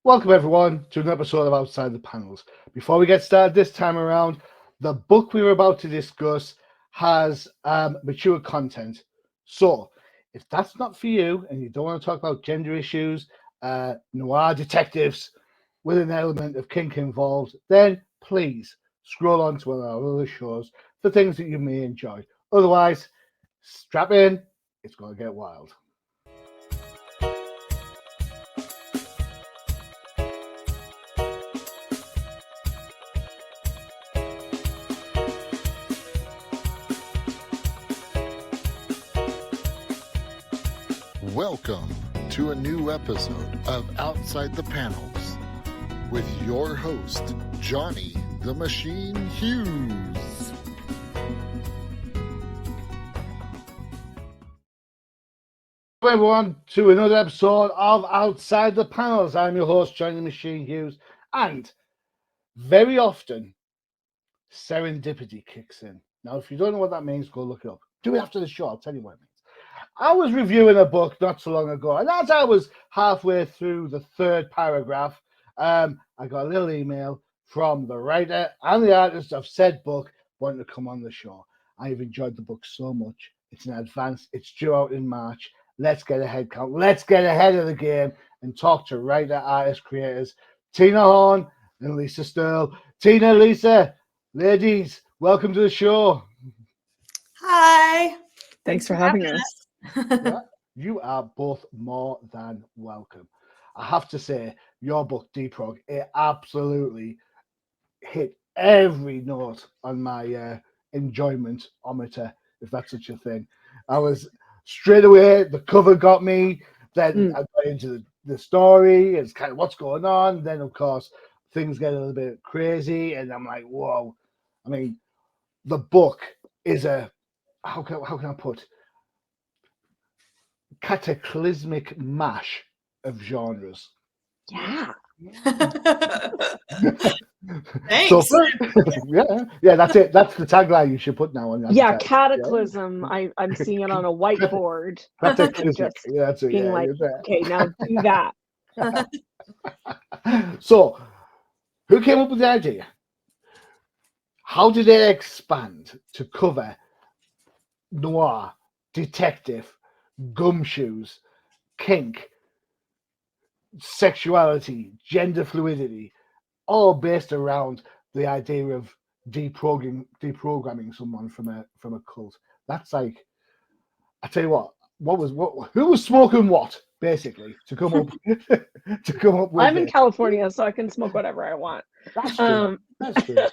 Welcome everyone to an episode of Outside the Panels. Before we get started this time around, the book we were about to discuss has mature content. So if that's not for you and you don't want to talk about gender issues, noir detectives with an element of kink involved, then please scroll on to one of our other shows for things that you may enjoy. Otherwise, strap in, it's going to get wild. Welcome to a new episode of Outside the Panels with your host, Johnny the Machine Hughes. Welcome everyone to another episode of Outside the Panels. I'm your host, Johnny the Machine Hughes, and very often serendipity kicks in. Now, if you don't know what that means, go look it up. Do it after the show, I'll tell you what it means. I was reviewing a book not so long ago, and as I was halfway through the third paragraph, I got a little email from the writer and the artist of said book wanting to come on the show. I've enjoyed the book so much. It's in advance. It's due out in March. Let's get a head count. Let's get ahead of the game and talk to writer, artist, creators Tina Horn and Lisa Sterle. Tina, Lisa, ladies, welcome to the show. Hi. Thanks for having us. Yeah, you are both more than welcome. I have to say, your book, Deprog, it absolutely hit every note on my enjoyment-ometer, if that's such a thing. I was straight away, the cover got me, then I got into the story, it's kind of what's going on, then of course things get a little bit crazy, and I'm like, whoa. I mean, the book is a, how can I put, cataclysmic mash of genres. Yeah. Thanks. So, yeah, that's it. That's the tagline you should put now on. Yeah, cataclysm. I'm seeing it on a whiteboard. Cataclysmic. Just Yeah, that's it. being like, okay, now do that. So, who came up with the idea? How did it expand to cover noir, detective, gumshoes, kink, sexuality, gender fluidity, all based around the idea of deprogramming someone from a cult? That's like, I tell you what who was smoking what basically to come up with I'm in California, so I can smoke whatever I want. That's true. That's true.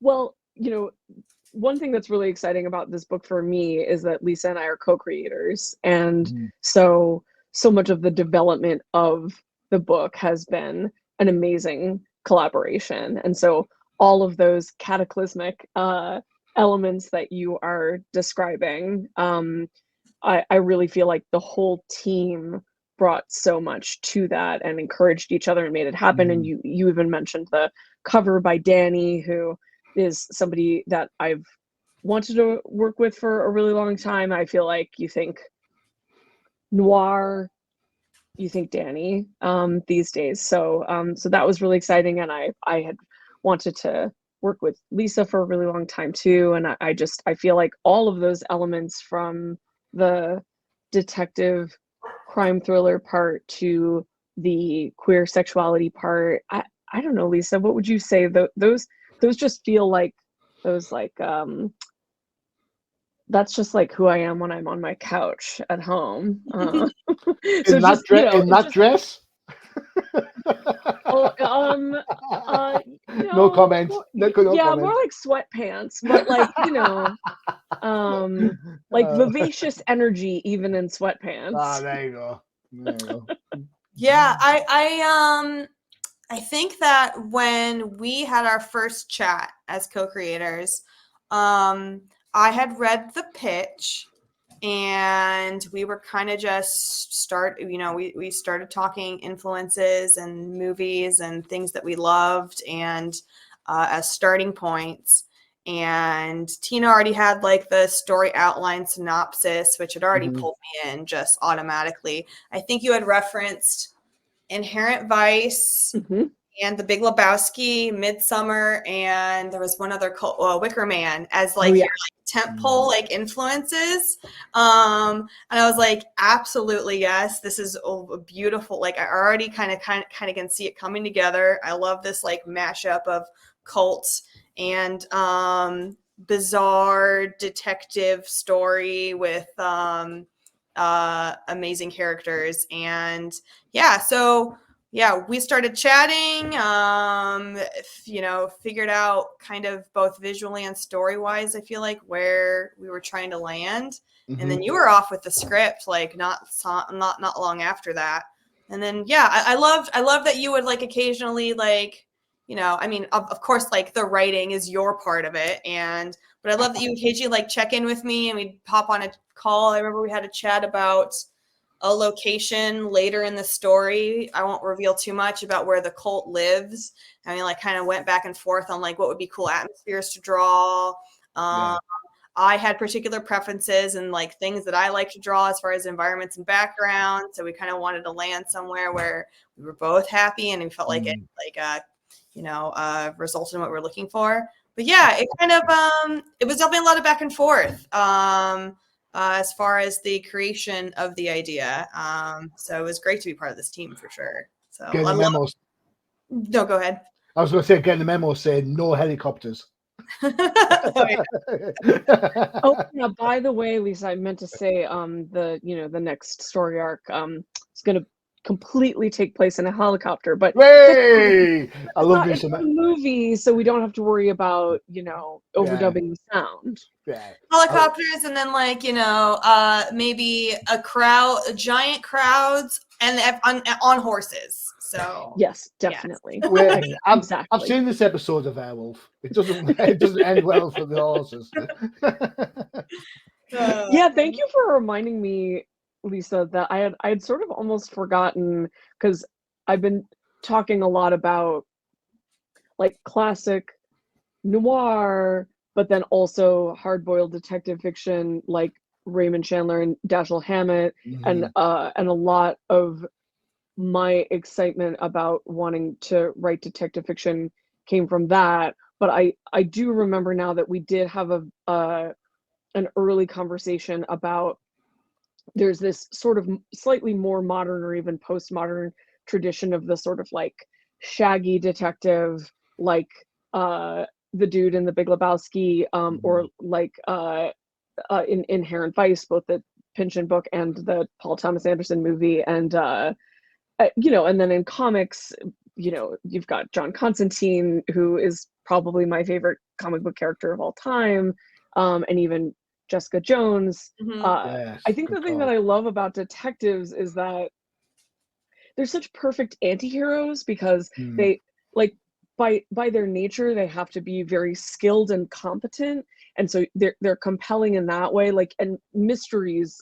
Well, one thing that's really exciting about this book for me is that Lisa and I are co-creators, and so much of the development of the book has been an amazing collaboration. And so all of those cataclysmic elements that you are describing, I really feel like the whole team brought so much to that and encouraged each other and made it happen. And you even mentioned the cover by Danny, who is somebody that I've wanted to work with for a really long time. I feel like you think noir, you think Danny these days. So that was really exciting. And I had wanted to work with Lisa for a really long time too. And I feel like all of those elements, from the detective crime thriller part to the queer sexuality part, I don't know, Lisa, what would you say? Those just feel like those, like, that's just like who I am when I'm on my couch at home. So in that dress? No comment. More like sweatpants, but like, like vivacious energy even in sweatpants. Ah, there you go. Yeah, I think that when we had our first chat as co-creators, I had read the pitch, and we were kind of just we started talking influences and movies and things that we loved, and as starting points. and Tina already had like the story outline synopsis, which had already pulled me in just automatically. I think you had referenced Inherent Vice and The Big Lebowski, Midsummer, and there was one other Wicker Man as like your like tentpole like influences. And I was like, absolutely yes, this is a beautiful. Like I already kind of can see it coming together. I love this like mashup of cult and bizarre detective story with amazing characters. And so we started chatting, figured out kind of both visually and story wise, I feel like where we were trying to land. And then you were off with the script, like not long after that. And then, I love that you would like occasionally like, I mean, of course, like the writing is your part of it. But I love that you occasionally like check in with me and we'd pop on a call. I remember we had a chat about a location later in the story. I won't reveal too much about where the cult lives. I mean, like kind of went back and forth on like what would be cool atmospheres to draw. I had particular preferences and like things that I like to draw as far as environments and background. So we kind of wanted to land somewhere where we were both happy and we felt like it resulted in what we were looking for. But it kind of it was definitely a lot of back and forth. As far as the creation of the idea. So it was great to be part of this team for sure. So getting the memos. No, go ahead. I was going to say, getting the memo saying no helicopters. By the way, Lisa, I meant to say the next story arc is going to completely take place in a helicopter, but I love it's not a movie, so we don't have to worry about overdubbing the sound. Helicopters, and then like maybe giant crowds, and on horses. So yes, definitely. Exactly. I've seen this episode of Airwolf. It doesn't end well for the horses. Thank you for reminding me, Lisa, that I had sort of almost forgotten, because I've been talking a lot about like classic noir, but then also hard-boiled detective fiction like Raymond Chandler and Dashiell Hammett, and a lot of my excitement about wanting to write detective fiction came from that. But I do remember now that we did have an early conversation about there's this sort of slightly more modern or even postmodern tradition of the sort of like shaggy detective, like the dude in The Big Lebowski, or like in Inherent Vice, both the Pynchon book and the Paul Thomas Anderson movie. And and then in comics, you've got John Constantine, who is probably my favorite comic book character of all time, and even Jessica Jones. I think the thing that I love about detectives is that they're such perfect anti-heroes, because they like by their nature they have to be very skilled and competent, and so they're compelling in that way. Like, and mysteries,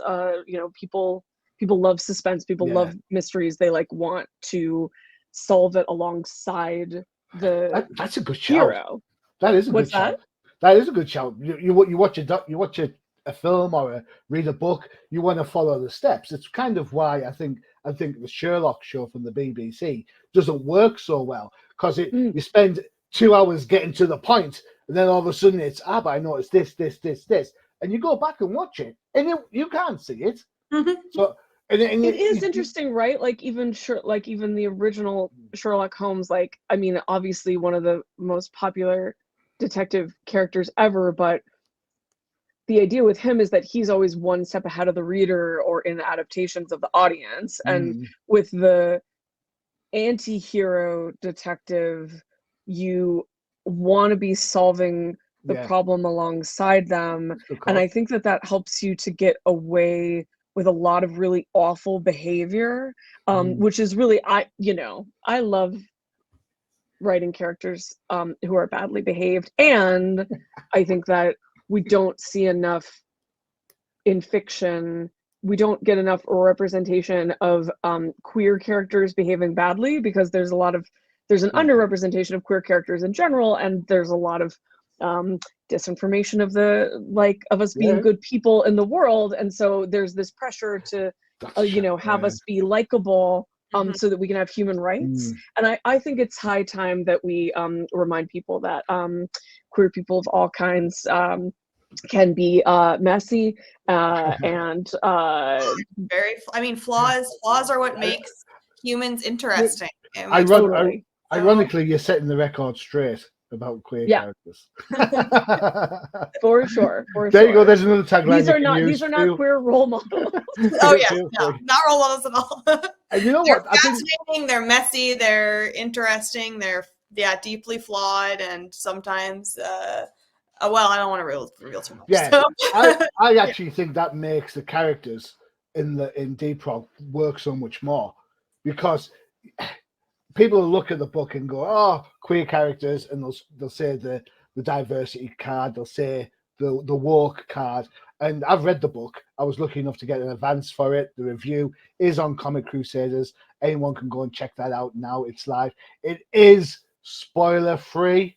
people love suspense, people love mysteries, they like want to solve it alongside that's a good hero. Shout. That is a good shout. That is a good shout. You watch a film or read a book, you want to follow the steps. It's kind of why I think the Sherlock show from the BBC doesn't work so well, because you spend 2 hours getting to the point, and then all of a sudden it's but I noticed this, and you go back and watch it, and you can't see it. So it is interesting, right? Like even the original Sherlock Holmes, like, I mean, obviously one of the most popular detective characters ever, but the idea with him is that he's always one step ahead of the reader, or in adaptations of the audience. And with the anti-hero detective, you want to be solving the problem alongside them. And I think that helps you to get away with a lot of really awful behavior, which is really, I love writing characters who are badly behaved. And I think that we don't see enough in fiction. We don't get enough representation of queer characters behaving badly, because there's an underrepresentation of queer characters in general, and there's a lot of disinformation of us being Yeah. good people in the world, and so there's this pressure to have us be likable, so that we can have human rights. And I think it's high time that we remind people that queer people of all kinds can be messy and flaws are what makes humans interesting. Ironically, you're setting the record straight about queer characters. For sure. There you go. There's another tagline. These are not queer role models. Oh yeah, no, not role models at all. And you know they're what? fascinating. They're messy. They're interesting. They're deeply flawed, and sometimes. Well, I don't want to reveal too much. Yeah, so. I actually think that makes the characters in Deprog work so much more, because people will look at the book and go, "Oh, queer characters," and they'll say the diversity card, they'll say the woke card. And I've read the book. I was lucky enough to get an advance for it. The review is on Comic Crusaders. Anyone can go and check that out now. It's live. It is spoiler free.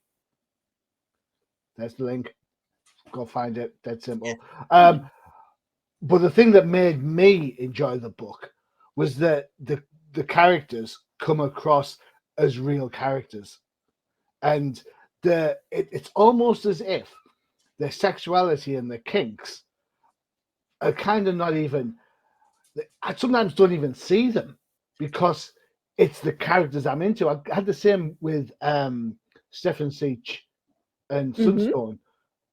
There's the link. Go find it. Dead simple. But the thing that made me enjoy the book was that the characters come across as real characters, and it's almost as if their sexuality and their kinks are kind of not even. I sometimes don't even see them because it's the characters I'm into. I had the same with Stefan Seach and Sunstone.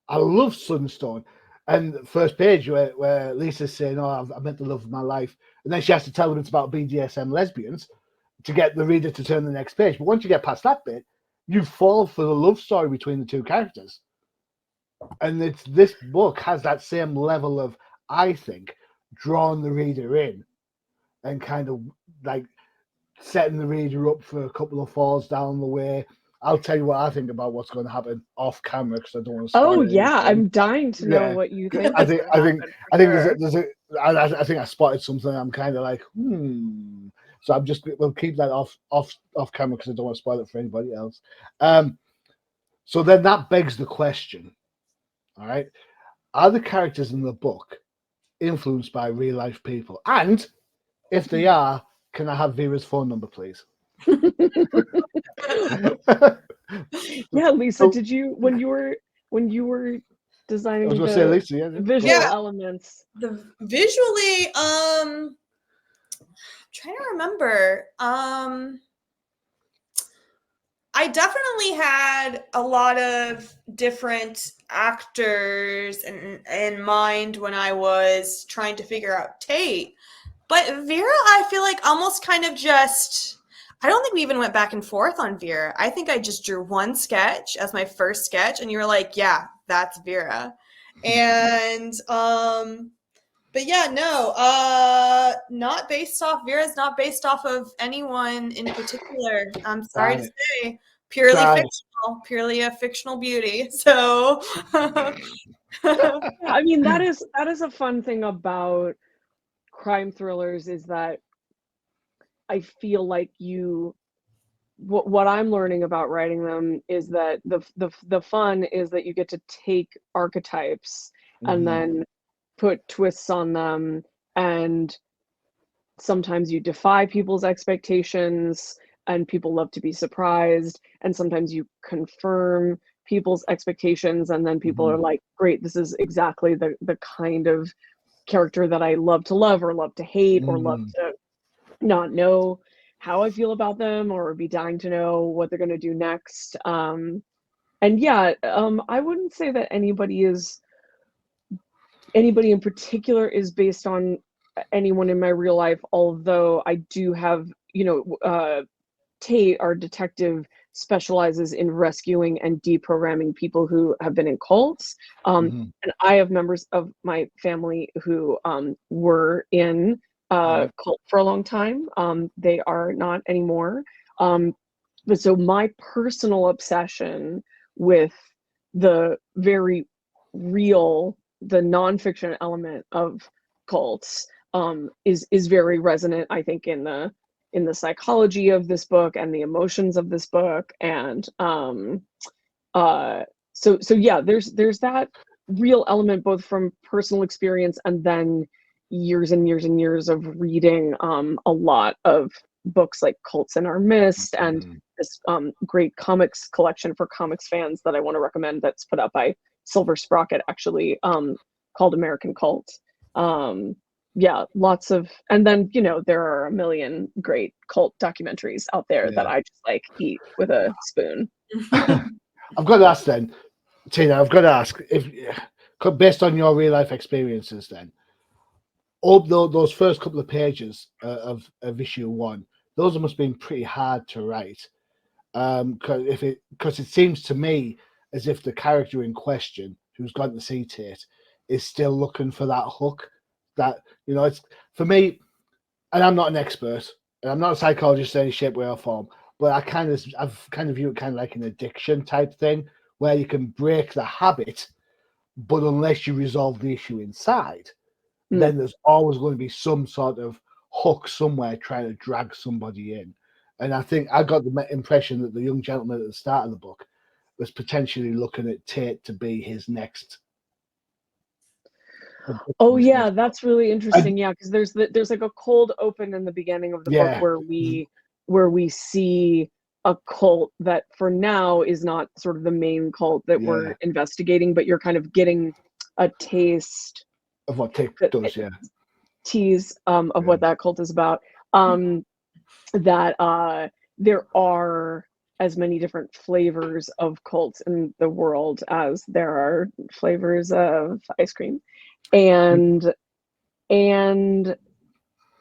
I love Sunstone. And the first page where Lisa's saying, "Oh, I met the love of my life," and then she has to tell them it's about BDSM lesbians to get the reader to turn the next page. But once you get past that bit, you fall for the love story between the two characters. And this book has that same level of, I think, drawing the reader in and kind of like setting the reader up for a couple of falls down the way. I'll tell you what I think about what's going to happen off camera because I don't want to spoil it. I'm dying to know what you think. I think I spotted something. I'm kind of like, So we'll keep that off camera because I don't want to spoil it for anybody else. So then that begs the question, all right? Are the characters in the book influenced by real life people? And if they are, can I have Vera's phone number, please? Yeah, Lisa, did you when you were designing visual elements? Visually, I'm trying to remember. I definitely had a lot of different actors in mind when I was trying to figure out Tate. But Vera, I feel like almost kind of just, I don't think we even went back and forth on Vera. I think I just drew one sketch as my first sketch, and you were like, yeah, that's Vera. And, but yeah, no, not based off, Vera's not based off of anyone in particular. I'm sorry to say, purely purely a fictional beauty. So, I mean, that is a fun thing about crime thrillers, is that I feel like what I'm learning about writing them is that the fun is that you get to take archetypes and then put twists on them, and sometimes you defy people's expectations and people love to be surprised, and sometimes you confirm people's expectations and then people are like, great, this is exactly the kind of character that I love to love or love to hate or love to not know how I feel about them or be dying to know what they're going to do next. And yeah, I wouldn't say that anybody in particular is based on anyone in my real life, although I do have, Tate, our detective, specializes in rescuing and deprogramming people who have been in cults. And I have members of my family who were in cult for a long time. They are not anymore. But so my personal obsession with the very real, the nonfiction element of cults is very resonant, I think, in the psychology of this book and the emotions of this book. And so yeah, there's that real element both from personal experience and then years and years and years of reading a lot of books like Cults in Our Midst and this great comics collection for comics fans that I want to recommend that's put out by Silver Sprocket actually, called American Cult. Yeah, lots of, and then there are a million great cult documentaries out there that I just like eat with a spoon. I've got to ask then, Tina, I've got to ask, if based on your real life experiences then, those first couple of pages of issue 1, those must have been pretty hard to write. Because it seems to me as if the character in question who's gone to see Tate is still looking for that hook. That it's for me, and I'm not an expert, and I'm not a psychologist in any shape, way, or form. But I've kind of view it kind of like an addiction type thing, where you can break the habit, but unless you resolve the issue inside, then there's always going to be some sort of hook somewhere trying to drag somebody in. And I think I got the impression that the young gentleman at the start of the book was potentially looking at Tate to be his next. Oh yeah, that's really interesting. Yeah, because there's like a cold open in the beginning of the book where we see a cult that for now is not sort of the main cult that we're investigating, but you're kind of getting a taste of what Tate does, tease of what that cult is about. That there are as many different flavors of cults in the world as there are flavors of ice cream. And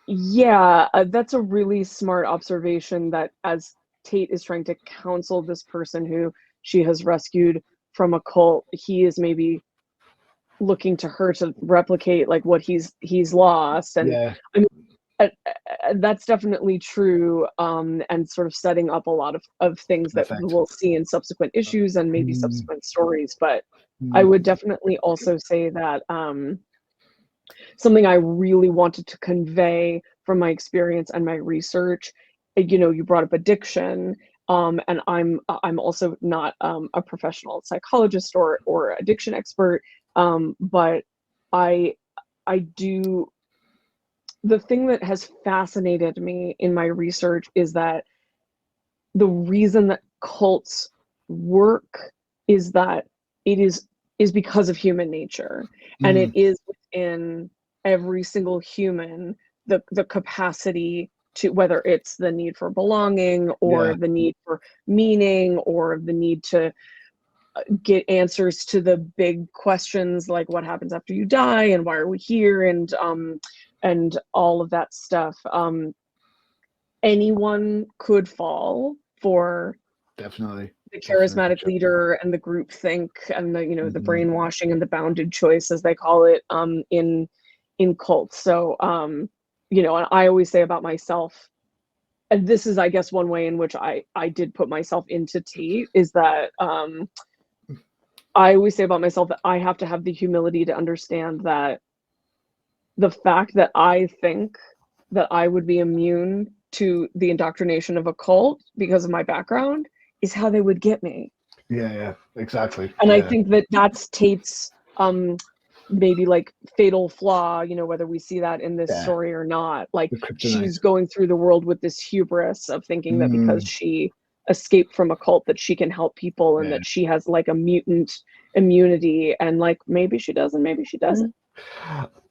yeah, that's a really smart observation, that as Tate is trying to counsel this person who she has rescued from a cult, he is maybe looking to her to replicate like what he's lost. And I mean, that's definitely true, and sort of setting up a lot of things that we'll see in subsequent issues and maybe subsequent stories. But I would definitely also say that something I really wanted to convey from my experience and my research, you brought up addiction, and I'm also not a professional psychologist or addiction expert, but I do. The thing that has fascinated me in my research is that the reason that cults work is that it is because of human nature, and it is within every single human the capacity to, whether it's the need for belonging or the need for meaning or the need to get answers to the big questions like what happens after you die and why are we here, and all of that stuff. Anyone could fall for definitely the charismatic leader and the group think and the the brainwashing and the bounded choice, as they call it, in cults. So and I always say about myself, and this is I guess one way in which I did put myself into Tate, is that I always say about myself that I have to have the humility to understand that the fact that I think that I would be immune to the indoctrination of a cult because of my background is how they would get me. Yeah, exactly. And I think that that's Tate's maybe like fatal flaw, whether we see that in this story or not. Like she's going through the world with this hubris of thinking that because she escaped from a cult that she can help people and that she has like a mutant immunity, and like maybe she does and maybe she doesn't.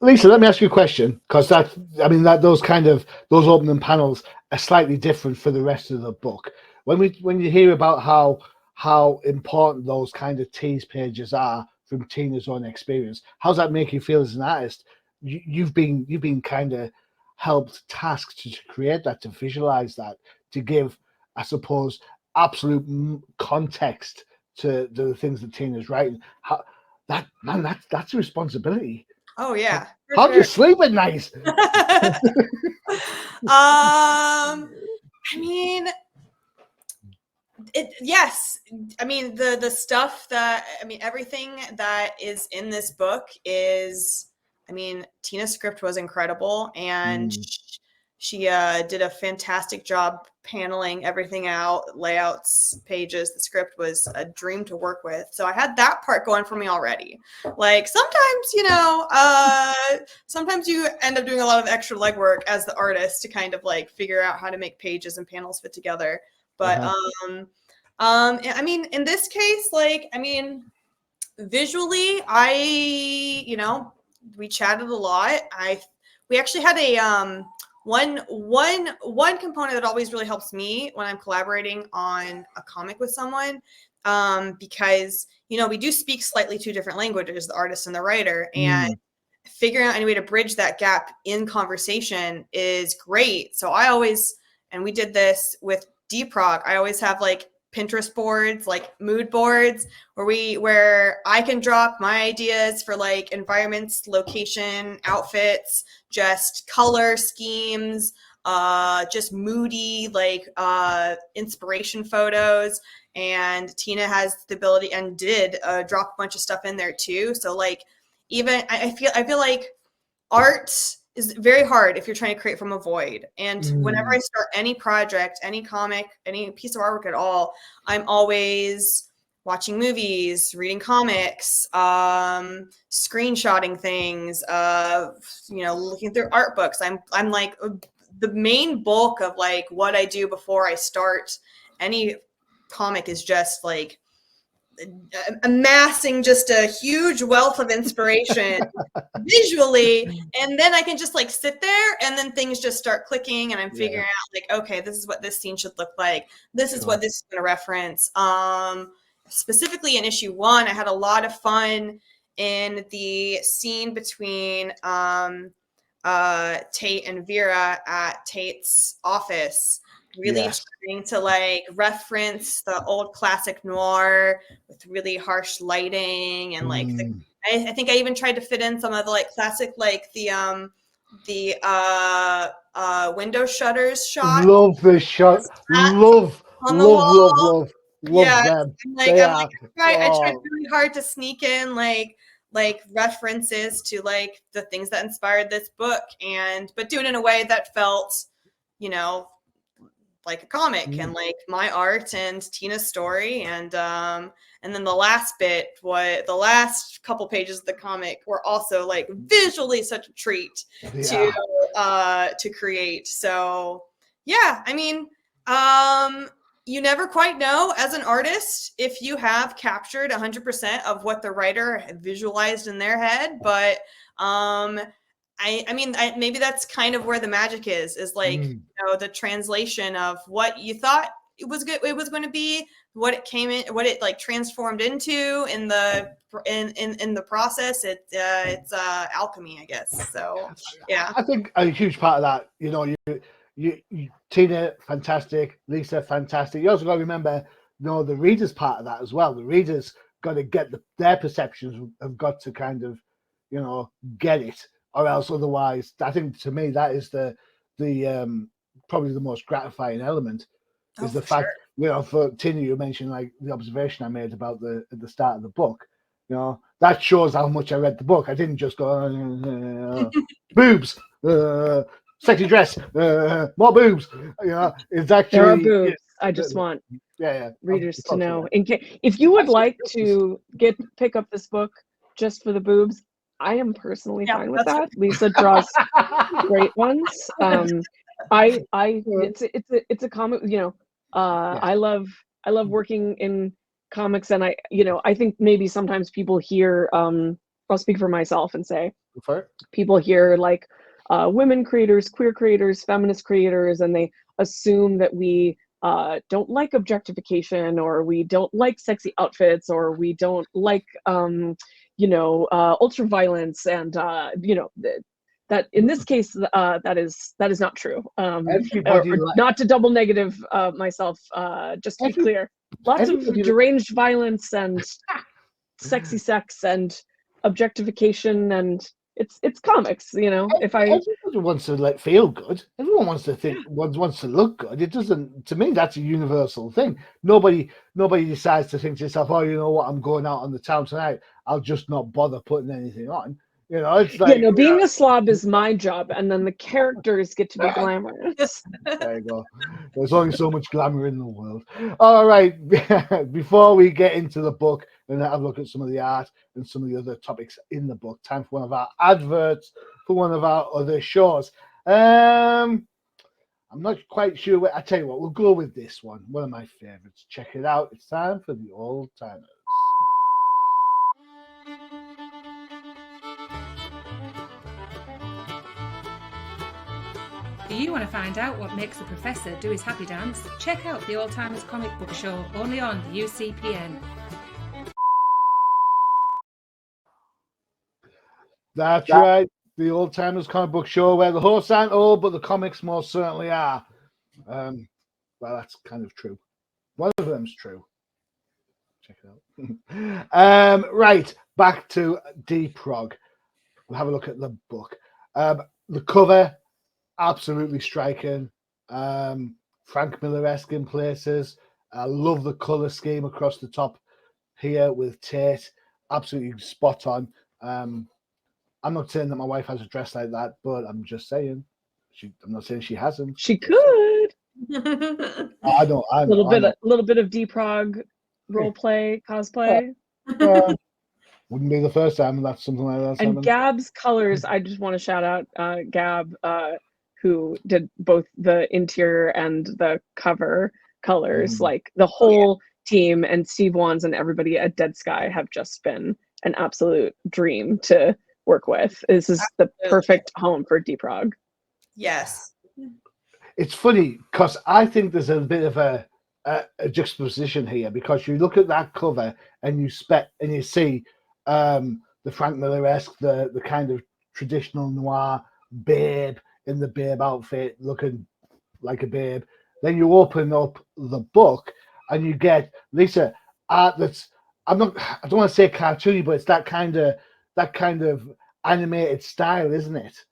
Lisa, let me ask you a question, because those opening panels are slightly different for the rest of the book. When you hear about how important those kind of tease pages are from Tina's own experience, how does that make you feel as an artist? You've been kind of tasked to create that, to visualize that, to give, I suppose, absolute context to the things that Tina's writing. That's a responsibility. Oh yeah. How do you sleep at night? I mean, yes. I mean, the stuff that, everything that is in this book is, Tina's script was incredible, and She did a fantastic job paneling everything out, layouts, pages. The script was a dream to work with. So I had that part going for me already. Like sometimes, sometimes you end up doing a lot of extra legwork as the artist to kind of like figure out how to make pages and panels fit together. But I mean, in this case, visually, we chatted a lot. We actually had a one component that always really helps me when I'm collaborating on a comic with someone, because we do speak slightly two different languages, the artist and the writer, and figuring out any way to bridge that gap in conversation is great. So I always, and we did this with Deprog, I always have like Pinterest boards, like mood boards, where I can drop my ideas for like environments, location, outfits, just color schemes, just moody like inspiration photos. And Tina has the ability and did drop a bunch of stuff in there too. So like even I feel like art is very hard if you're trying to create from a void. And whenever I start any project, any comic, any piece of artwork at all, I'm always watching movies, reading comics, screenshotting things, looking through art books. I'm like the main bulk of like what I do before I start any comic is just like amassing just a huge wealth of inspiration visually, and then I can just like sit there and then things just start clicking and I'm figuring out like, okay, this is what this scene should look like, this is what this is going to reference. Specifically in issue 1, I had a lot of fun in the scene between Tate and Vera at Tate's office, really trying to like reference the old classic noir with really harsh lighting and like I think I even tried to fit in some of the like classic like the window shutters shot. Love the shot. Love them. I tried really hard to sneak in like references to like the things that inspired this book, but do it in a way that felt, like a comic and like my art and Tina's story. And then the last couple pages of the comic were also like visually such a treat to create. So yeah, I mean, you never quite know as an artist if you have captured 100% of what the writer visualized in their head, but I mean, maybe that's kind of where the magic is like, the translation of what you thought it was going to be, what it like transformed into in the process. It's alchemy, I guess. So yeah, I think a huge part of that, you Tina, fantastic. Lisa, fantastic. You also got to remember, the readers part of that as well. The readers got to get their perceptions have got to kind of, get it, or else otherwise, I think to me that is the probably the most gratifying element is the fact, for Tina, you mentioned like the observation I made about at the start of the book. That shows how much I read the book. I didn't just go boobs, sexy dress, more boobs. It's actually there are boobs. I just want readers to know. If you would like to pick up this book just for the boobs, I am personally fine with that. Lisa draws great ones. It's a comic. I love working in comics, and I think maybe sometimes people hear. I'll speak for myself and say people hear like women creators, queer creators, feminist creators, and they assume that we don't like objectification, or we don't like sexy outfits, or we don't like ultra violence, and that in this case that is not true. Not to double negative myself, just to be clear, lots of deranged violence and sexy sex and objectification, and it's comics, if everybody wants to feel good. Everyone wants to think, wants to look good. It doesn't, to me, that's a universal thing. Nobody decides to think to yourself, oh, you know what, I'm going out on the town tonight, I'll just not bother putting anything on. You know, it's Yeah, like, no, being a slob is my job, and then the characters get to be glamorous. there you go. There's only so much glamour in the world. All right, before we get into the book and have a look at some of the art and some of the other topics in the book, time for one of our adverts for one of our other shows. I'm not quite sure. I tell you what, we'll go with this one of my favorites. Check it out. It's time for the old timers. Do you want to find out what makes the professor do his happy dance? Check out the Old Timers Comic Book Show, only on the UCPN. That's right. The Old Timers Comic Book Show, where the hosts aren't old, but the comics most certainly are. Well, that's kind of true. One of them's true. Check it out. Right, back to Deprog. We'll have a look at the book. The cover, absolutely striking. Frank Miller-esque in places. I love the color scheme across the top here with Tate. Absolutely spot on. I'm not saying that my wife has a dress like that, but I'm just saying. I'm not saying she hasn't. She could. I don't. A little bit of Deprog role play cosplay. Wouldn't be the first time that's something like that. And Gab's colors, I just want to shout out Gab, who did both the interior and the cover colors. Like the whole team and Steve Wands and everybody at Dead Sky have just been an absolute dream to work with. This is the perfect home for Deprog. Yes. It's funny because I think there's a bit of a juxtaposition here, because you look at that cover and you see the Frank Miller-esque, the kind of traditional noir babe in the babe outfit looking like a babe. Then you open up the book and you get Lisa art that's, I don't want to say cartoony, but it's that kind of animated style, isn't it?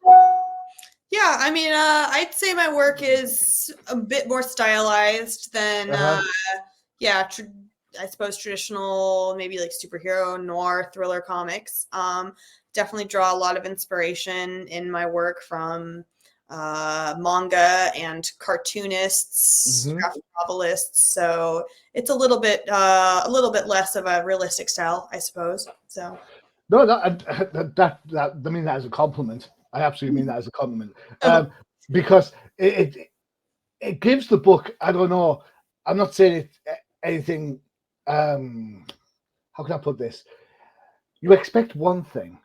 Yeah, I mean, I'd say my work is a bit more stylized than, I suppose traditional, maybe like superhero, noir, thriller comics. Definitely draw a lot of inspiration in my work from manga and cartoonists, graphic novelists. So it's a little bit less of a realistic style, I suppose. So. No, that I mean that as a compliment. I absolutely mean that as a compliment, because it gives the book. I don't know. I'm not saying it anything. How can I put this? You expect one thing,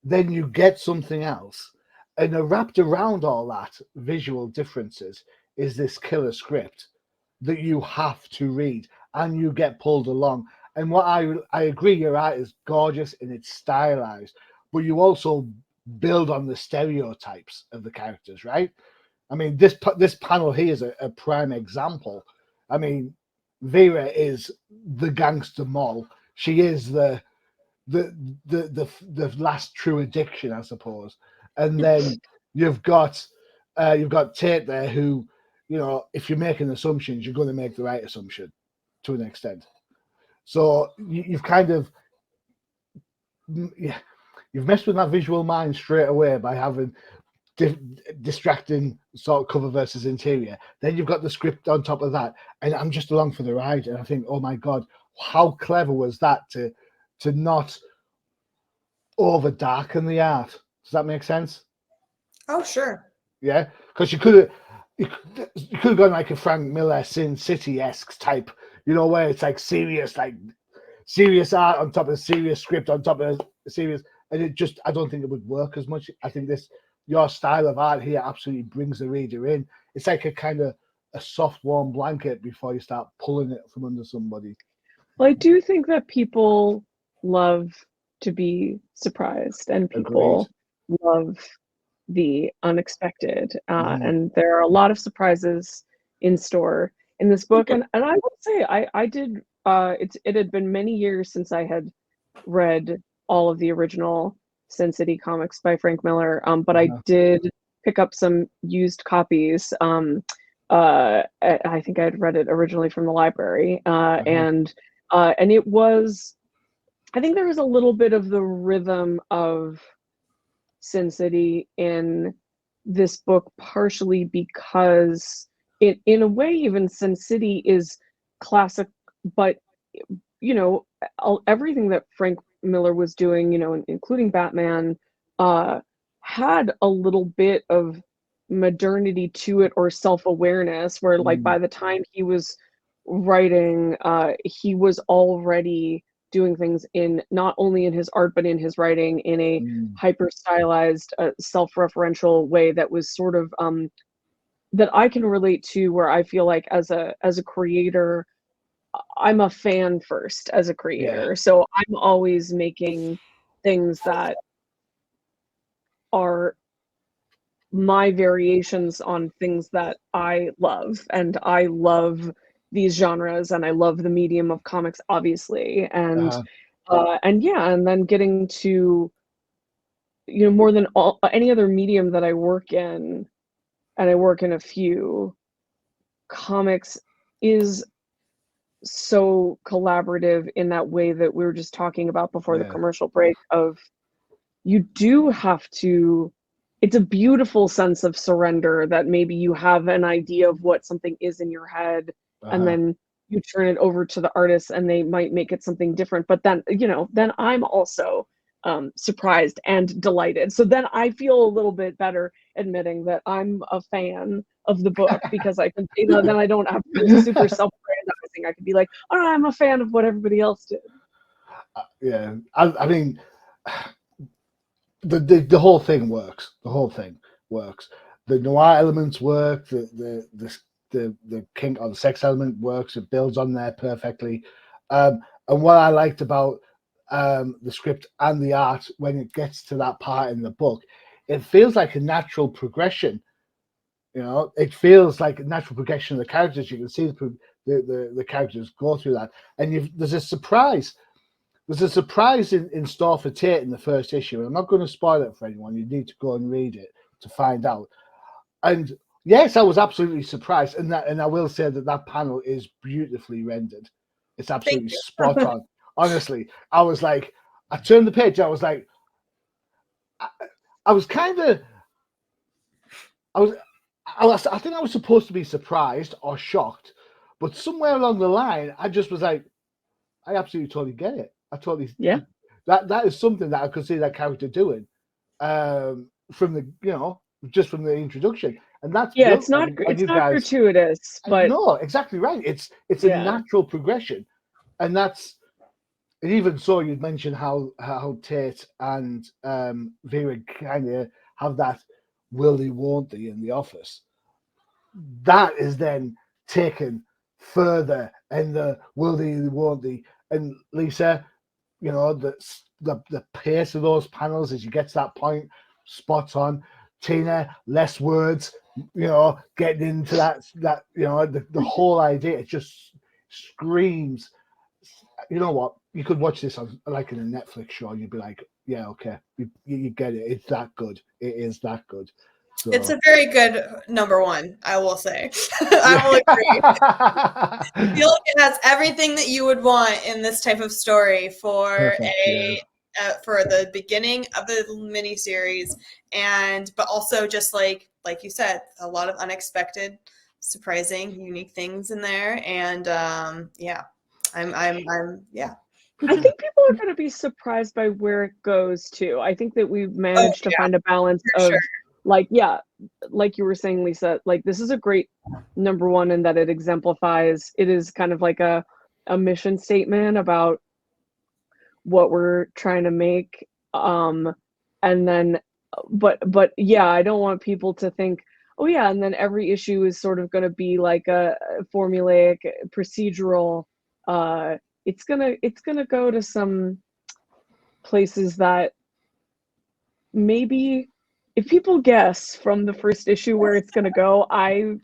then you get something else, and wrapped around all that visual differences is this killer script that you have to read, and you get pulled along. And what I agree, you're right, is gorgeous and it's stylized, but you also build on the stereotypes of the characters, right? I mean, this panel here is a prime example. I mean, Vera is the gangster moll. She is the last true addiction, I suppose. And then you've got Tate there, who, you know, if you're making assumptions, you're going to make the right assumption to an extent. So you've kind of, you've messed with that visual mind straight away by having distracting sort of cover versus interior. Then you've got the script on top of that, and I'm just along for the ride. And I think, oh my God, how clever was that to not over darken the art? Does that make sense? Oh, sure. Yeah, because you could have gone like a Frank Miller Sin City-esque type, you know, where it's like serious art on top of serious script on top of serious, and it just, I don't think it would work as much. I think your style of art here absolutely brings the reader in. It's like a kind of a soft, warm blanket before you start pulling it from under somebody. Well, I do think that people love to be surprised, and people love the unexpected. And there are a lot of surprises in store in this book. And I will say, I did, it had been many years since I had read all of the original Sin City comics by Frank Miller, but I did pick up some used copies. I think I had read it originally from the library, and it was I think there is a little bit of the rhythm of Sin City in this book, partially because in a way, even Sin City is classic, but you know, everything that Frank Miller was doing, you know, including Batman, had a little bit of modernity to it, or self-awareness, where like by the time he was writing, he was already doing things in not only in his art but in his writing in a hyper stylized, self-referential way that was sort of that I can relate to, where I feel like as a creator, I'm a fan first as a Yeah. creator. So I'm always making things that are my variations on things that I love. And I love these genres, and I love the medium of comics, obviously. And yeah, and then getting to, you know, more than any other medium that I work in, and I work in a few, comics is so collaborative in that way that we were just talking about before the Yeah. commercial break, of you do have to, it's a beautiful sense of surrender, that maybe you have an idea of what something is in your head, and then you turn it over to the artist and they might make it something different, but then, you know, then I'm also surprised and delighted. So then I feel a little bit better admitting that I'm a fan of the book, because I can, you know, then I don't have to be super self-aggrandizing. I can be like, oh, I'm a fan of what everybody else did. Yeah. I mean, the whole thing works. The whole thing works. The noir elements work. The kink or the sex element works. It builds on there perfectly. And what I liked about the script and the art, when it gets to that part in the book, it feels like a natural progression. You know, it feels like a natural progression of the characters. You can see the characters go through that, and there's a surprise. There's a surprise in store for Tate in the first issue. And I'm not going to spoil it for anyone. You need to go and read it to find out. And yes, I was absolutely surprised. And I will say that panel is beautifully rendered. It's absolutely spot on. Honestly, I was like, I turned the page. I was like, I was kind of, I think I was supposed to be surprised or shocked, but somewhere along the line, I just was like, I absolutely totally get it. I totally, Yeah. That is something that I could see that character doing from the, you know, just from the introduction, and that's Yeah, built it's not on you guys. gratuitous, but No, exactly right. It's a yeah. natural progression, and that's, and even so, you'd mentioned how Tate and Vera kind of have that will they won't they in the office. That is then taken further, and the will they won't they, and Lisa, you know, the pace of those panels as you get to that point, spot on. Tina, less words, you know, getting into that you know, the whole idea, it just screams. You know what? You could watch this on like in a Netflix show, and you'd be like, yeah, okay, you get it. It's that good. It is that good. So It's a very good number one, I will say. I will agree. I feel like it has everything that you would want in this type of story for for the beginning of the miniseries, but also just like you said, a lot of unexpected, surprising, unique things in there, and yeah, I'm yeah. I think people are going to be surprised by where it goes too. I think that we've managed to find a balance of, like, yeah, like you were saying, Lisa, like this is a great number one in that it exemplifies, it is kind of like a mission statement about what we're trying to make. And then, but yeah, I don't want people to think, oh yeah, and then every issue is sort of going to be like a formulaic procedural. It's gonna go to some places that maybe, if people guess from the first issue where it's gonna go, I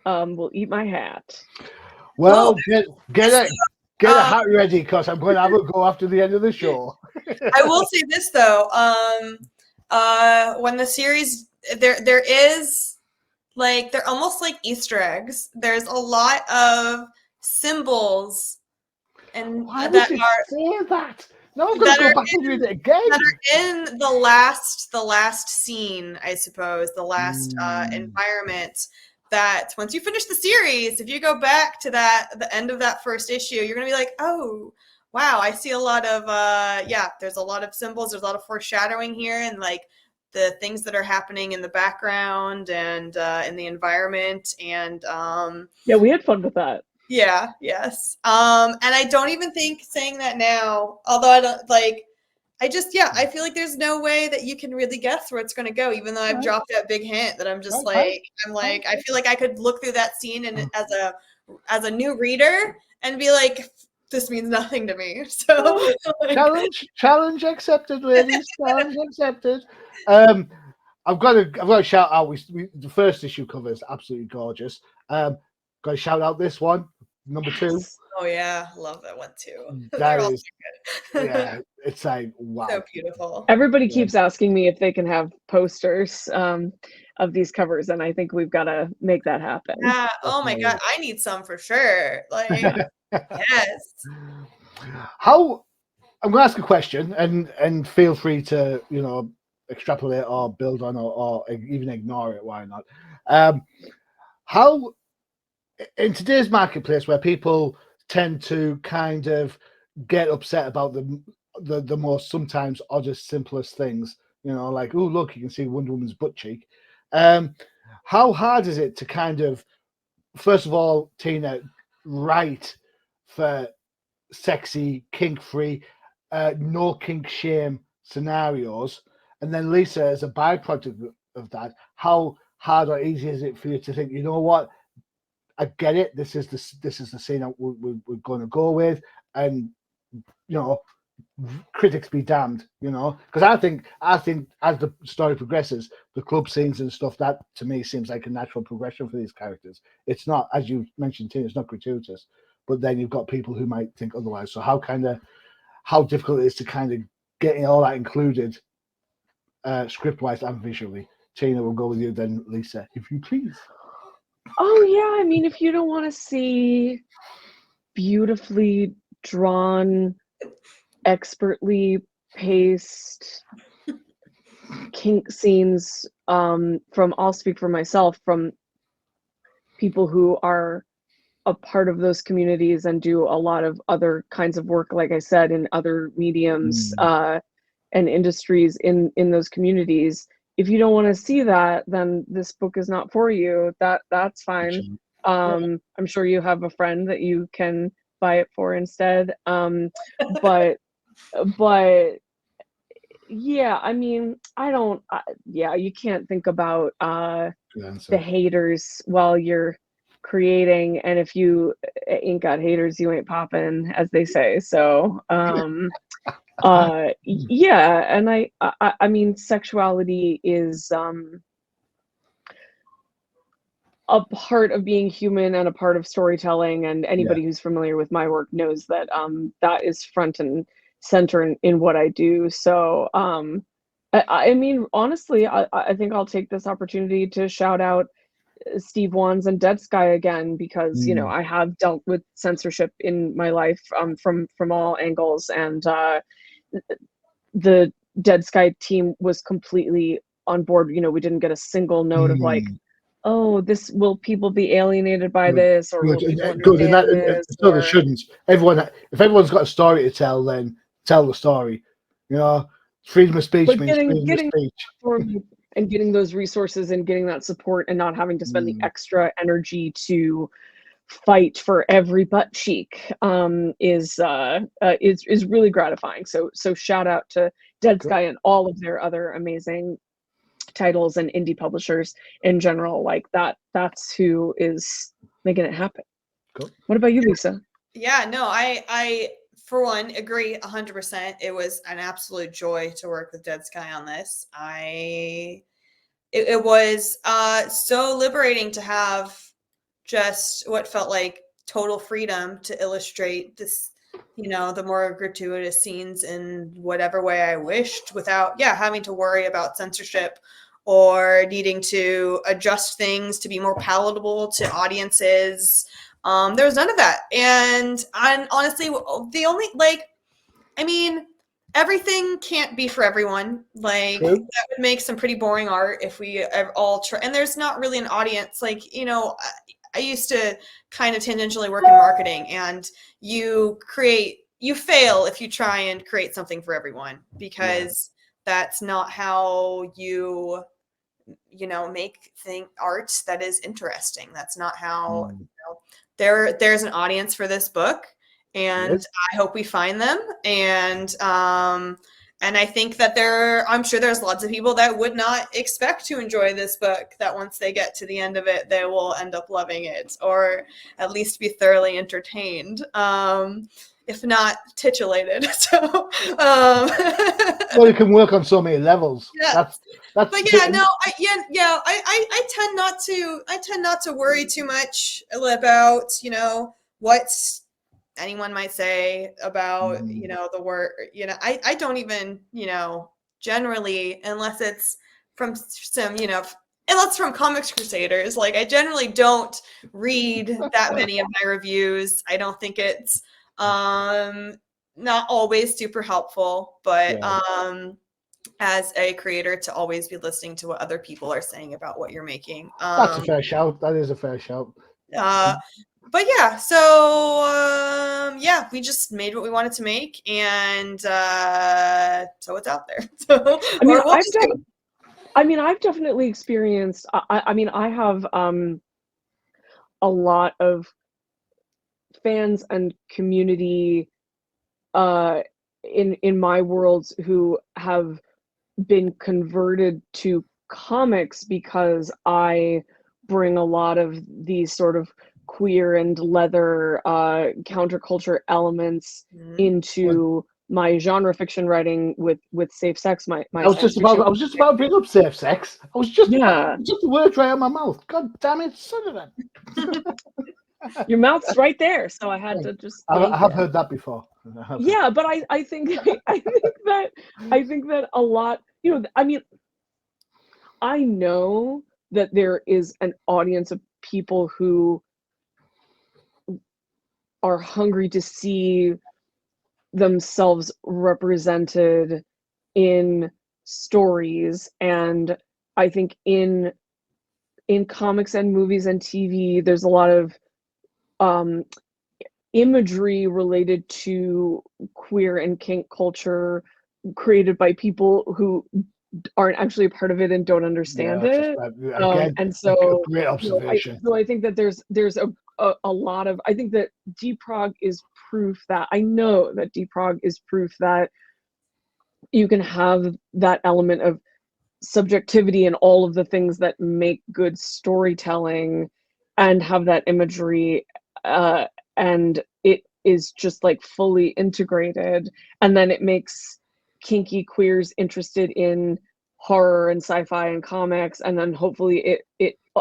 will eat my hat. Well, get a hat ready, because I'm going to have a go after the end of the show. I will say this though, when the series, there is, like, they're almost like Easter eggs. There's a lot of symbols, and Why would that you are say that? No, I'm gonna go back and read it again. That are in the last scene, I suppose, the last environment. That once you finish the series, if you go back to the end of that first issue, you're gonna be like, oh wow, I see a lot of there's a lot of symbols, there's a lot of foreshadowing here, and like the things that are happening in the background and in the environment, and Yeah, we had fun with that. yeah, yes. And I don't even think saying that now, although I don't like, I feel like there's no way that you can really guess where it's going to go, even though I've dropped that big hint that I'm just I feel like I could look through that scene and as a new reader and be like, this means nothing to me. So challenge accepted, ladies. Challenge accepted. I've got to shout out. The first issue cover is absolutely gorgeous. Got to shout out this one, number 2. Oh yeah, love that one too. That is, yeah, it's like wow, so beautiful. Everybody keeps asking me if they can have posters of these covers, and I think we've got to make that happen. Yeah. Oh my god, I need some for sure. Like, yes. How? I'm going to ask a question, and feel free to extrapolate or build on or even ignore it. Why not? How in today's marketplace, where people tend to kind of get upset about the most sometimes oddest, simplest things, like, oh look, you can see Wonder Woman's butt cheek. How hard is it to kind of, first of all, Tina, write for sexy, kink-free, no kink shame scenarios, and then Lisa, as a byproduct of that, how hard or easy is it for you to think, you know what, I get it, this is the scene that we're going to go with, and critics be damned, because I think as the story progresses, the club scenes and stuff, that to me seems like a natural progression for these characters. It's not, as you mentioned, Tina, it's not gratuitous, but then you've got people who might think otherwise. So how difficult it is to kind of getting all that included, script wise and visually. Tina, we'll go with you then, Lisa, if you please. Oh yeah, I mean, if you don't want to see beautifully drawn, expertly paced kink scenes, I'll speak for myself, from people who are a part of those communities and do a lot of other kinds of work, like I said, in other mediums and industries in those communities. If you don't want to see that, then this book is not for you. That's fine. I'm sure you have a friend that you can buy it for instead. But yeah, I mean, you can't think about the haters while you're creating, and if you ain't got haters, you ain't popping, as they say. So yeah, and I mean, sexuality is a part of being human and a part of storytelling, and anybody who's familiar with my work knows that that is front and center in what I do. So I mean, honestly, I think I'll take this opportunity to shout out Steve Wands and Dead Sky again, because I have dealt with censorship in my life from all angles, and the Dead Sky team was completely on board. We didn't get a single note of like, oh, will people be alienated by this, or will people understand this? No, they shouldn't. If everyone's got a story to tell, then tell the story. Freedom of speech means freedom of speech. And getting those resources and getting that support and not having to spend the extra energy to fight for every butt cheek is really gratifying. So shout out to Dead Sky and all of their other amazing titles and indie publishers in general. Like that's who is making it happen. Cool. What about you, Lisa? Yeah, no, I for one agree 100%. It was an absolute joy to work with Dead Sky on this. It was so liberating to have just what felt like total freedom to illustrate this, the more gratuitous scenes in whatever way I wished, without having to worry about censorship or needing to adjust things to be more palatable to audiences. There was none of that. And honestly, the only, everything can't be for everyone. Like True. that would make some pretty boring art if we all try. And there's not really an audience. Like, I used to kind of tangentially work in marketing, and you fail if you try and create something for everyone, because that's not how you make art that is interesting. That's not how there's an audience for this book, and I hope we find them. And I think that I'm sure there's lots of people that would not expect to enjoy this book, that once they get to the end of it, they will end up loving it, or at least be thoroughly entertained, if not titulated. So, well, you can work on so many levels. Yeah. That's. But yeah, no, I tend not to worry too much about what anyone might say about the word. I don't even generally, unless it's from some unless it's from Comics Crusaders, like I generally don't read that many of my reviews. I don't think it's not always super helpful, but as a creator, to always be listening to what other people are saying about what you're making. That's a fair shout. That is a fair shout. But yeah, so we just made what we wanted to make, and so it's out there. So I've definitely experienced. I have a lot of fans and community in my worlds who have been converted to comics because I bring a lot of these sort of queer and leather counterculture elements into my genre fiction writing with safe sex. I was just about to bring up safe sex. I was just the words right out of my mouth. God damn it, son of a. Your mouth's right there, so I had to just. I have heard that before. Yeah, but I think that a lot. I know that there is an audience of people who are hungry to see themselves represented in stories, and I think in comics and movies and TV, there's a lot of imagery related to queer and kink culture created by people who aren't actually a part of it and don't understand it. And so great observation. I think that there's a lot of, I think that Deprog is proof that, I know that Deprog is proof that you can have that element of subjectivity and all of the things that make good storytelling and have that imagery, and it is just like fully integrated, and then it makes kinky queers interested in horror and sci-fi and comics, and then hopefully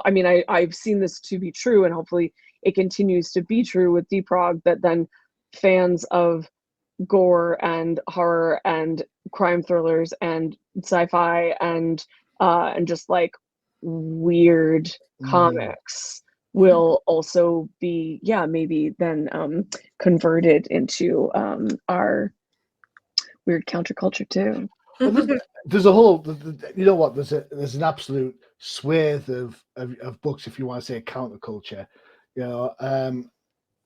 I've seen this to be true, and hopefully it continues to be true with Deprog, that then fans of gore and horror and crime thrillers and sci-fi and just like weird comics will also be maybe then converted into our weird counterculture too. Well, there's a whole, there's an absolute swathe of books, if you want to say counterculture. I'm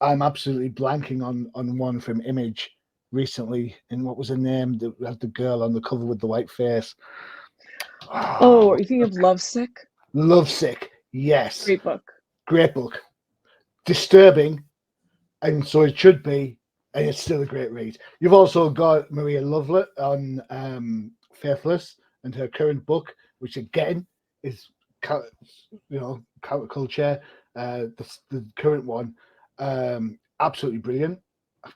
absolutely blanking on one from Image recently, and what was her name? That had the girl on the cover with the white face. Oh, are you thinking of Lovesick? Lovesick, yes. Great book. Disturbing, and so it should be, and it's still a great read. You've also got Maria Lovelet on Faithless and her current book, which again is counterculture. The current one, absolutely brilliant.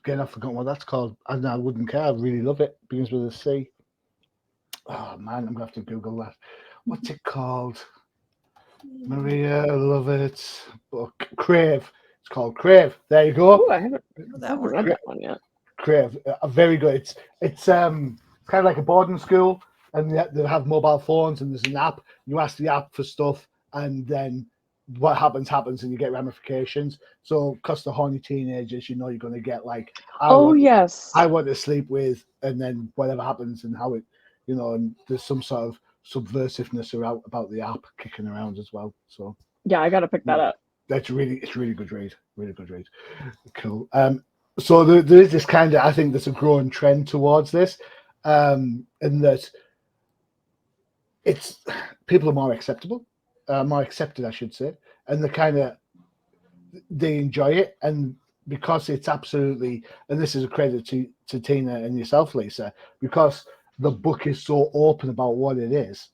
Again, I've forgotten what that's called, and I wouldn't care. I really love it. Begins with a C. Oh man, I'm gonna have to Google that. What's it called? Maria Lovett's book, Crave. It's called Crave. There you go. Ooh, I haven't read that one yet. Crave, very good. It's kind of like a boarding school, and they have mobile phones, and there's an app. You ask the app for stuff, and then what happens and you get ramifications. So because the horny teenagers, you know, you're going to get like, I want to sleep with, and then whatever happens and how it, you know, and there's some sort of subversiveness about the app kicking around as well. So yeah, I got to pick that up. It's really good read. Really good read. Cool. So there is this kind of, I think there's a growing trend towards this, in that it's people are more accepted, I should say, and they enjoy it, and because it's absolutely, and this is a credit to Tina and yourself, Lisa, because the book is so open about what it is,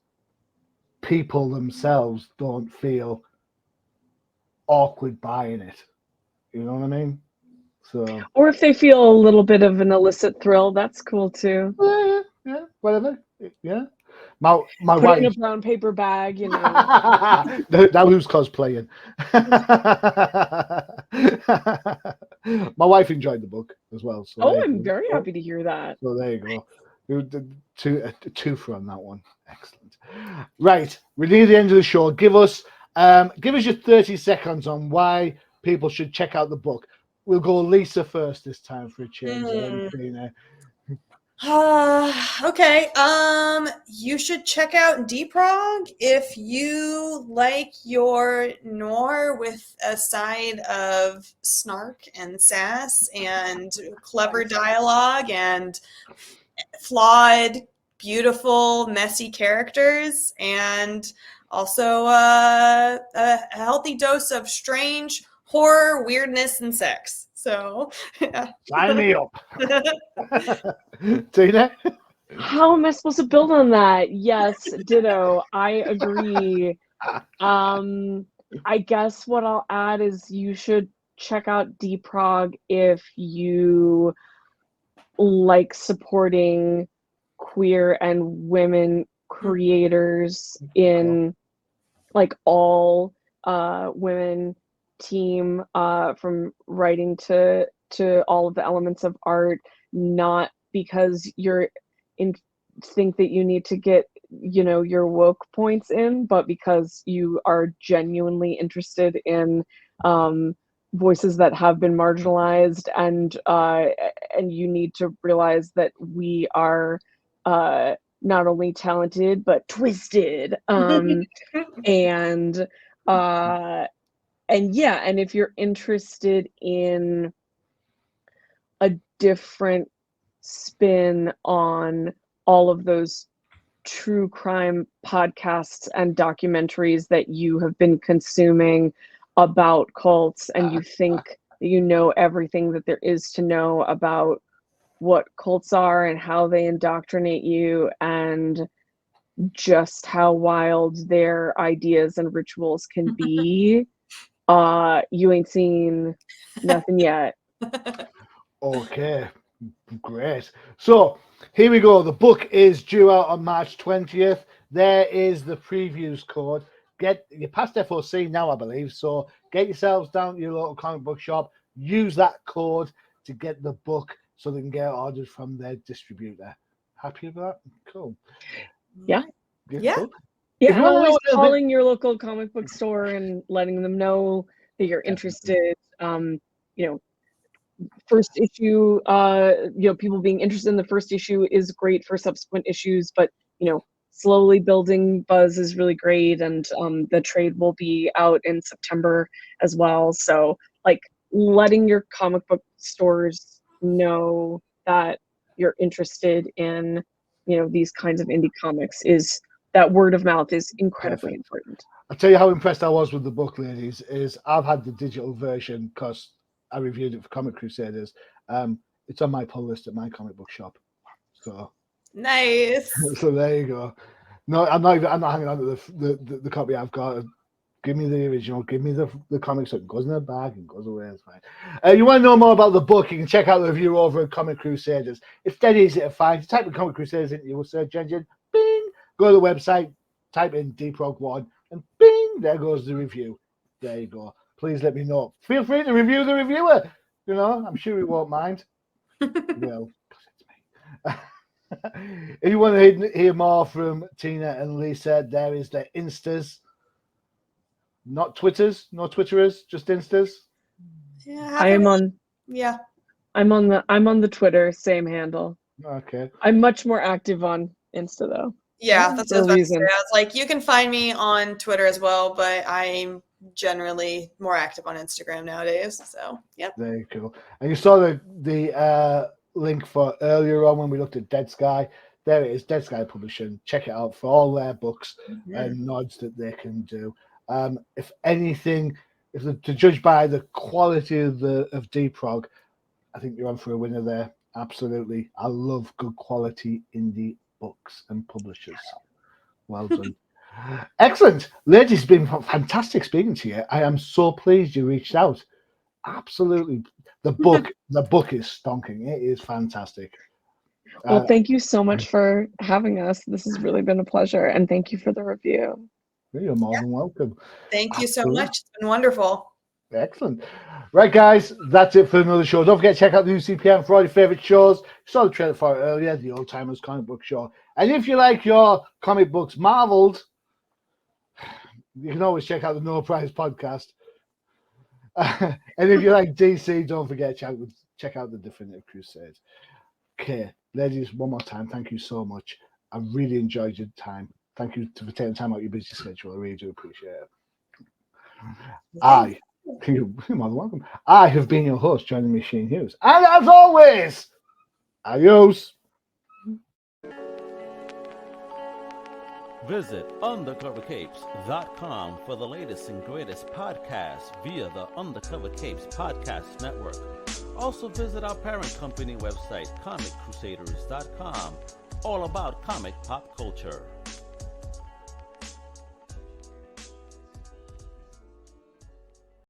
people themselves don't feel awkward buying it. You know what I mean? So, or if they feel a little bit of an illicit thrill, that's cool too. Yeah, whatever. Yeah. My Put wife it in a brown paper bag, you know. Now who's cosplaying? My wife enjoyed the book as well. So I'm very happy to hear that. So there you go. Two for on that one. Excellent. Right, we're near the end of the show. Give us your 30 seconds on why people should check out the book. We'll go Lisa first this time for a change. Okay. You should check out Deprog if you like your noir with a side of snark and sass and clever dialogue and flawed, beautiful, messy characters, and also a healthy dose of strange horror, weirdness, and sex. So, yeah. Sign me up. Tina? How am I supposed to build on that? Yes, ditto. I agree. I guess what I'll add is you should check out Deprog if you like supporting queer and women creators in like all women team, from writing to all of the elements of art, not because you're think that you need to get, you know, your woke points in, but because you are genuinely interested in voices that have been marginalized, and you need to realize that we are not only talented but twisted, and yeah, and if you're interested in a different spin on all of those true crime podcasts and documentaries that you have been consuming about cults, and you think that you know everything that there is to know about what cults are and how they indoctrinate you and just how wild their ideas and rituals can be, you ain't seen nothing yet. Okay, great. So here we go. The book is due out on March 20th. There is the previews code. You're past FOC now, I believe. So get yourselves down to your local comic book shop. Use that code to get the book so they can get orders from their distributor. Happy with that? Cool. Yeah. Yeah. Cool. Yeah, If you and want to know always what calling your local comic book store and letting them know that you're interested. You know, first issue, you know, people being interested in the first issue is great for subsequent issues, but, you know, slowly building buzz is really great, and the trade will be out in September as well. So, like, letting your comic book stores know that you're interested in, you know, these kinds of indie comics, is that word of mouth is incredibly important. I'll tell you how impressed I was with the book, ladies, is I've had the digital version because I reviewed it for Comic Crusaders. It's on my pull list at my comic book shop. So nice. So there you go. No, I'm not hanging on to the copy I've got. Give me the original. Give me the comics. So it goes in the bag and goes away. It's fine. You want to know more about the book? You can check out the review over at Comic Crusaders. It's dead easy to find. You type in Comic Crusaders into your search engine. Bing. Go to the website. Type in Deprog 1 and bing. There goes the review. There you go. Please let me know. Feel free to review the reviewer. You know, I'm sure he won't mind. Well, because it's me. If you want to hear more from Tina and Lisa, there is the Instas. Not Twitters, no Twitterers, just Instas. Yeah, I am on. Yeah. I'm on the Twitter, same handle. Okay. I'm much more active on Insta though. Yeah, that's what I was For about to say. reasons. I was like, you can find me on Twitter as well, but I'm generally more active on Instagram nowadays. So, yep. Very cool. And you saw the link for earlier on when we looked at Dead Sky. There it is, Dead Sky Publishing. Check it out for all their books and nods that they can do. If anything, to judge by the quality of Deprog, I think you're on for a winner there. Absolutely. I love good quality indie books and publishers. Well done. Excellent. Ladies, it's been fantastic speaking to you. I am so pleased you reached out. Absolutely. The book is stonking. It is fantastic. Well, thank you so much for having us. This has really been a pleasure, and thank you for the review. You're more than welcome. Thank you so Absolutely. much. It's been wonderful. Excellent. Right, guys, that's it for another show. Don't forget to check out the new CPM for all your favorite shows. You saw the trailer for it earlier, the Old Timers Comic Book Show. And if you like your comic books marveled, you can always check out the No Prize podcast. And if you like DC, don't forget to check out the Definitive Crusade. Okay, ladies, one more time, thank you so much. I really enjoyed your time. Thank you for taking time out of your busy schedule. I really do appreciate it. You're more than welcome. I have been your host, Johnny Machine Hughes. And as always, adios. Visit undercovercapes.com for the latest and greatest podcasts via the Undercover Capes Podcast Network. Also visit our parent company website, comiccrusaders.com, all about comic pop culture.